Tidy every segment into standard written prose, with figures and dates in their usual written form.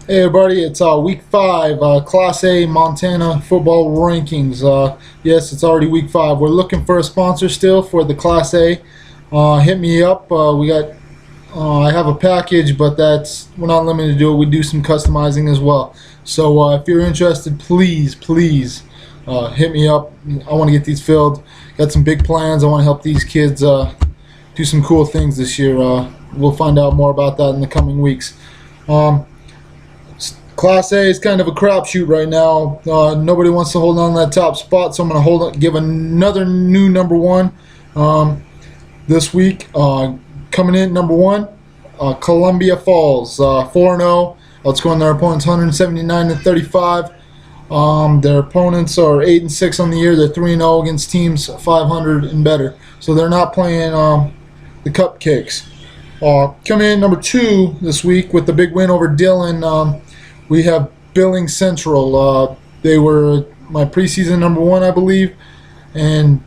Hey everybody, it's week 5, Class A Montana football rankings. Yes, it's already week 5. We're looking for a sponsor still for the Class A. Hit me up. I have a package, but we're not limited to do it. We do some customizing as well. So if you're interested, please hit me up. I want to get these filled. Got some big plans. I want to help these kids do some cool things this year. We'll find out more about that in the coming weeks. Class A is kind of a crapshoot right now. Nobody wants to hold on to that top spot, so I'm going to give another new number one this week. Coming in number one, Columbia Falls, 4-0, outscoring their opponents 179-35. Their opponents are 8-6 on the year. They're 3-0 against teams 500 and better. So they're not playing the cupcakes. Coming in number 2 this week with the big win over Dillon. We have Billings Central. They were my preseason number 1, I believe, and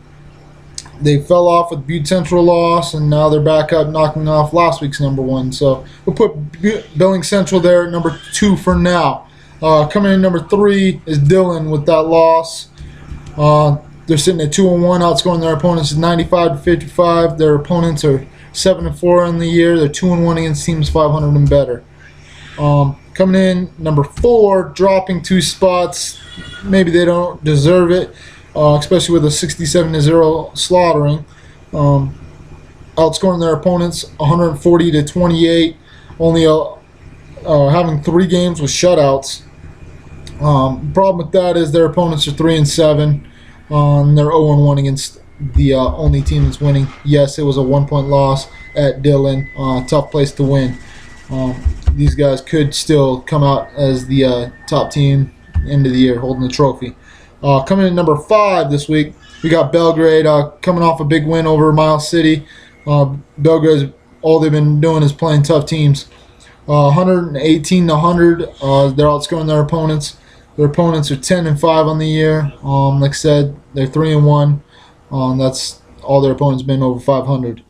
they fell off with Butte Central loss, and now they're back up, knocking off last week's number 1. So we'll put Billings Central there at number 2 for now. Coming in number 3 is Dillon with that loss. They're sitting at 2-1, outscoring their opponents 95-55. Their opponents are 7-4 in the year. They're 2-1 against teams 500 and better. Coming in number 4, dropping 2 spots. Maybe they don't deserve it, especially with a 67-0 slaughtering. Outscoring their opponents 140-28. Only having 3 games with shutouts. Problem with that is their opponents are 3-7. They're 0-1 against the only team that's winning. Yes, it was a 1-point loss at Dillon. Tough place to win. These guys could still come out as the top team end of the year, holding the trophy. Coming in number 5 this week, we got Belgrade coming off a big win over Miles City. Belgrade, all they've been doing is playing tough teams. 118-100. They're outscoring their opponents. Their opponents are 10-5 on the year. Like I said, they're 3-1. That's all their opponents been over 500.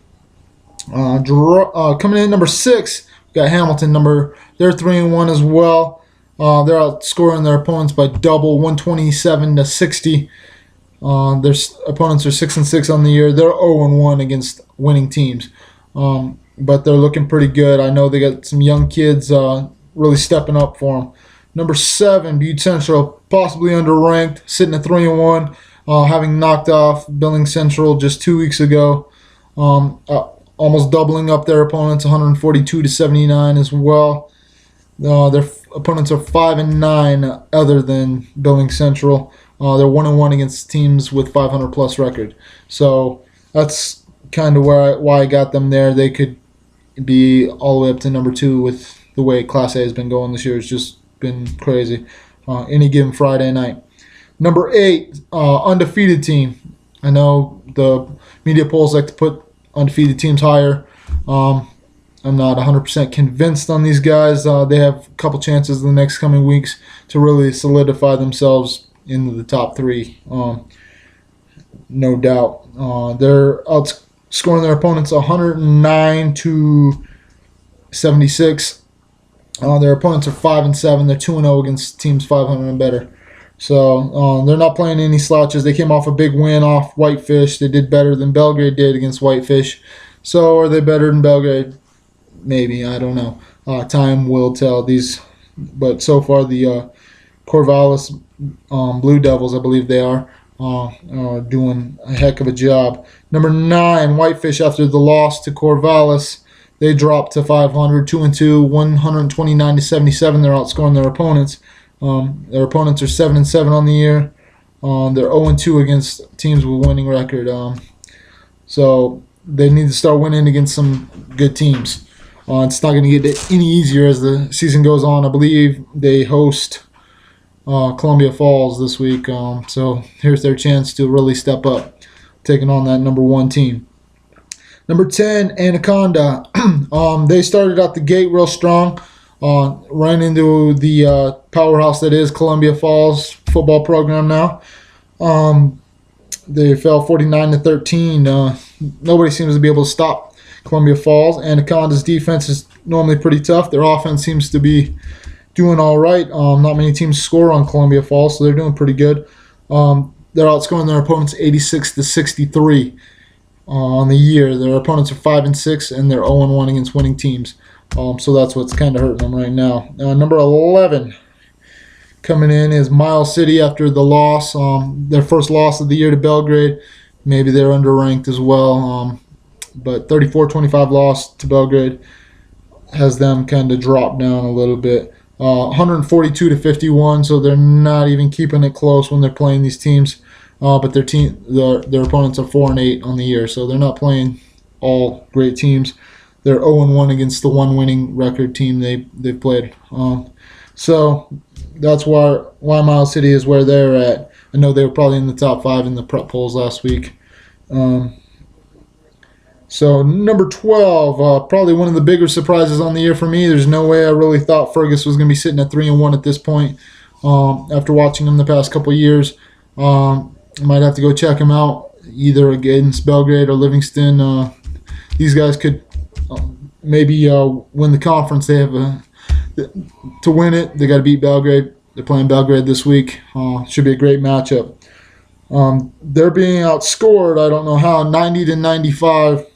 Coming in number 6. Got Hamilton they're 3-1 as well. They're outscoring their opponents by double, 127-60. Their opponents are 6-6 on the year. They're 0-1 against winning teams, but they're looking pretty good. I know they got some young kids really stepping up for them. Number 7, Butte Central, possibly underranked, sitting at 3-1, having knocked off Billings Central just 2 weeks ago. Almost doubling up their opponents, 142-79 as well. Their opponents are 5-9 other than Billings Central. They're 1-1 against teams with 500-plus record. So that's kind of why I got them there. They could be all the way up to number 2 with the way Class A has been going this year. It's just been crazy. Any given Friday night. Number 8, undefeated team. I know the media polls like to put undefeated teams higher. I'm not 100% convinced on these guys. They have a couple chances in the next coming weeks to really solidify themselves into the top 3. No doubt. They're outscoring their opponents 109-76. Their opponents are 5-7. They're 2-0 against teams 500 and better. So they're not playing any slouches. They came off a big win off Whitefish. They did better than Belgrade did against Whitefish. So are they better than Belgrade? Maybe. I don't know. Time will tell. But so far the Corvallis Blue Devils, I believe they are doing a heck of a job. Number 9, Whitefish, after the loss to Corvallis, they dropped to 500, 2-2, 129-77. They're outscoring their opponents. Their opponents are 7-7 on the year. They're 0-2 against teams with winning record. So they need to start winning against some good teams. It's not going to get any easier as the season goes on. I believe they host Columbia Falls this week. So here's their chance to really step up, taking on that number 1 team. Number 10, Anaconda. They started out the gate real strong. Ran into the powerhouse that is Columbia Falls football program now. They fell 49-13. Nobody seems to be able to stop Columbia Falls. Anaconda's defense is normally pretty tough. Their offense seems to be doing all right. Not many teams score on Columbia Falls, so they're doing pretty good. They're outscoring their opponents 86-63 on the year. Their opponents are 5-6, and they're 0-1 against winning teams. So that's what's kind of hurting them right now. Number 11 coming in is Miles City after the loss, their first loss of the year to Belgrade. Maybe they're underranked as well, but 34-25 loss to Belgrade has them kind of dropped down a little bit. 142-51, so they're not even keeping it close when they're playing these teams. But their opponents are 4-8 on the year, so they're not playing all great teams. They're 0-1 against the one winning record team they've played. So that's why Miles City is where they're at. I know they were probably in the top 5 in the prep polls last week. So number 12, probably one of the bigger surprises on the year for me. There's no way I really thought Fergus was going to be sitting at 3-1 at this point. After watching him the past couple of years, I might have to go check him out either against Belgrade or Livingston. These guys could maybe win the conference. They have to win it. They got to beat Belgrade. They're playing Belgrade this week. Should be a great matchup. They're being outscored. I don't know how. 90-95.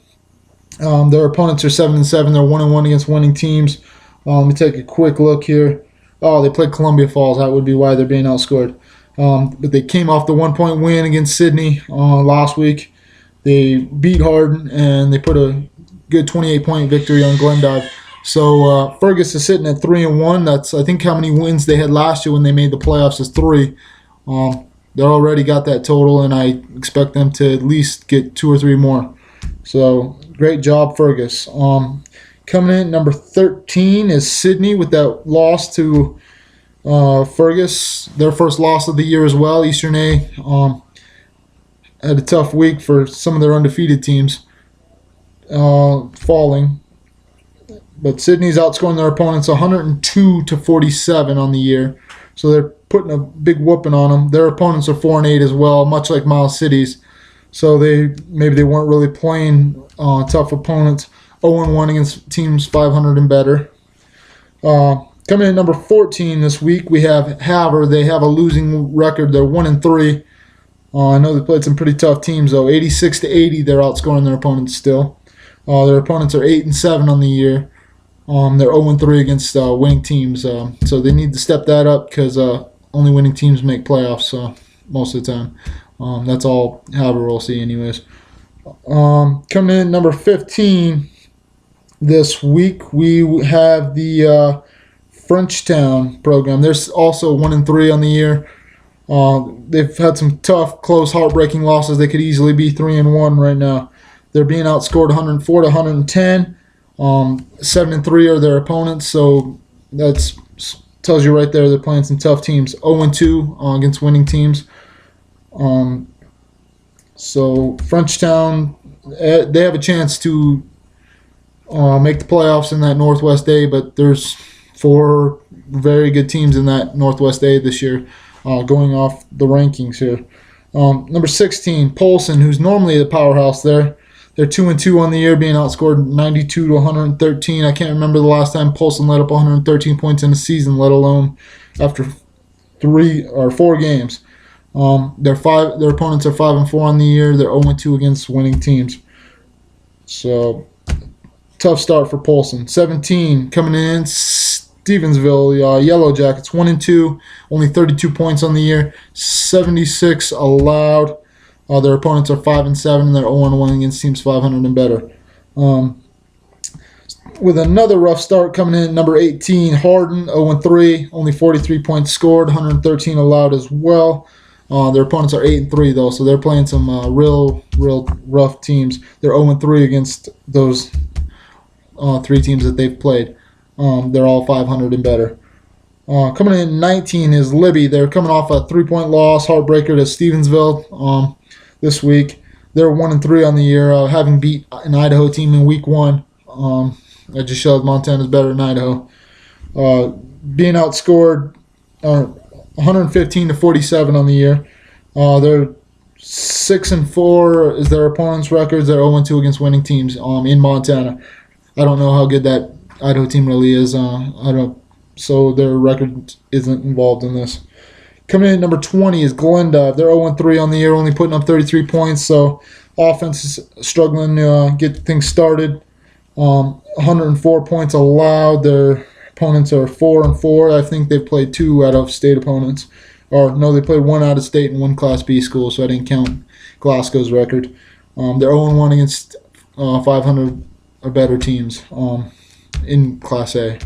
Their opponents are 7-7. They're 1-1 against winning teams. Let me take a quick look here. Oh, they played Columbia Falls. That would be why they're being outscored. But they came off the 1-point win against Sydney last week. They beat Hardin, and they put a good 28-point victory on Glendive. So Fergus is sitting at 3-1. That's, I think, how many wins they had last year when they made the playoffs is 3. They already got that total, and I expect them to at least get 2 or 3 more. So great job, Fergus. Coming in at number 13 is Sydney with that loss to Fergus, their first loss of the year as well. Eastern A had a tough week for some of their undefeated teams falling. But Sydney's outscoring their opponents 102-47 on the year. So they're putting a big whooping on them. Their opponents are 4-8 as well, much like Miles City's. So maybe they weren't really playing tough opponents. 0-1 against teams 500 and better. Coming in at number 14 this week, we have Havre. They have a losing record. They're 1-3. I know they played some pretty tough teams, though. 86-80, they're outscoring their opponents still. Their opponents are 8-7 on the year. They're 0-3 against winning teams. So they need to step that up because only winning teams make playoffs most of the time. That's all Havre will see anyways. Coming in at number 15 this week, we have the Frenchtown program. They're also 1-3 on the year. They've had some tough, close, heartbreaking losses. They could easily be 3-1 right now. They're being outscored 104-110. 7-3 are their opponents, so that tells you right there they're playing some tough teams. 0-2 against winning teams. So Frenchtown, they have a chance to make the playoffs in that Northwest A, but there's 4 very good teams in that Northwest A this year, going off the rankings here. Number 16, Polson, who's normally the powerhouse there. They're 2-2 on the year, being outscored 92-113. I can't remember the last time Polson let up 113 points in a season, let alone after 3 or 4 games. Their opponents are 5-4 on the year. They're 0-2 against winning teams. So tough start for Polson. 17 coming in, Stevensville Yellow Jackets 1-2, only 32 points on the year, 76 allowed. Their opponents are 5-7, and they're 0-1 against teams 500 and better. With another rough start coming in at number 18, Hardin 0-3, only 43 points scored, 113 allowed as well. Their opponents are 8-3 though, so they're playing some real rough teams. They're 0-3 against those 3 teams that they've played. They're all 500 and better. Coming in at 19 is Libby. They're coming off a 3-point loss, heartbreaker to Stevensville this week. They're 1-3 on the year, having beat an Idaho team in week 1. That just shows Montana's better than Idaho. Being outscored 115-47 on the year. They're 6-4 is their opponents' records. They're 0-2 against winning teams in Montana. I don't know how good that Idaho team really is. so their record isn't involved in this. Coming in at number 20 is Glenda. They're 0-3 on the year, only putting up 33 points, so offense is struggling to get things started. 104 points allowed. Their opponents are 4-4. I think they've played 2 out-of-state opponents. Or, no, they played 1 out-of-state and 1 Class B school, so I didn't count Glasgow's record. They're 0-1 against 500 or better teams in Class A.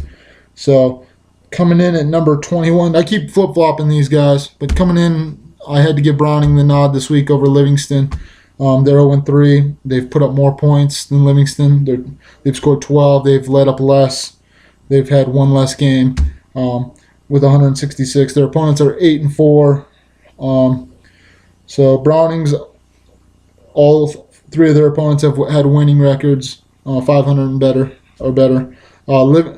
So, coming in at number 21, I keep flip-flopping these guys, but coming in, I had to give Browning the nod this week over Livingston. They're 0-3. They've put up more points than Livingston. They've scored 12. They've let up less. They've had 1 less game with 166. Their opponents are 8-4. So Browning's, all 3 of their opponents have had winning records, 500 and better or better.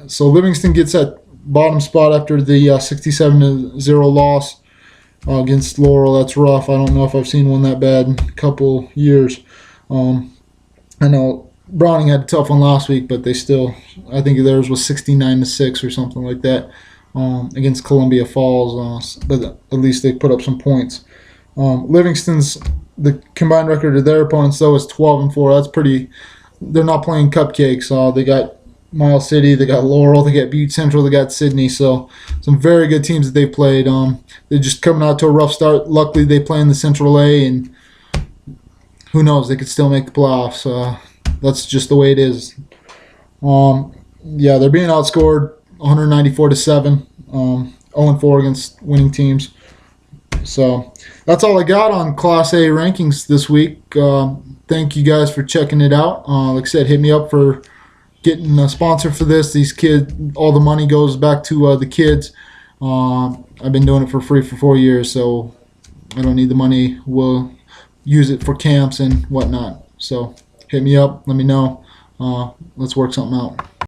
So Livingston gets that bottom spot after the 67-0 loss against Laurel. That's rough. I don't know if I've seen one that bad in a couple years. I know Browning had a tough one last week, but they still, I think theirs was 69-6 or something like that against Columbia Falls. But at least they put up some points. Livingston's, the combined record of their opponents though is 12-4. That's pretty. They're not playing cupcakes. They got Miles City, they got Laurel, they got Butte Central, they got Sydney. So some very good teams that they played. They're just coming out to a rough start. Luckily, they play in the Central A, and who knows, they could still make the playoffs. That's just the way it is. Yeah, they're being outscored 194-7, 0-4 against winning teams. So that's all I got on Class A rankings this week. Thank you guys for checking it out. Like I said, hit me up for getting a sponsor for this. These kids, all the money goes back to the kids. I've been doing it for free for 4 years, so I don't need the money. We'll use it for camps and whatnot. So hit me up. Let me know. Let's work something out.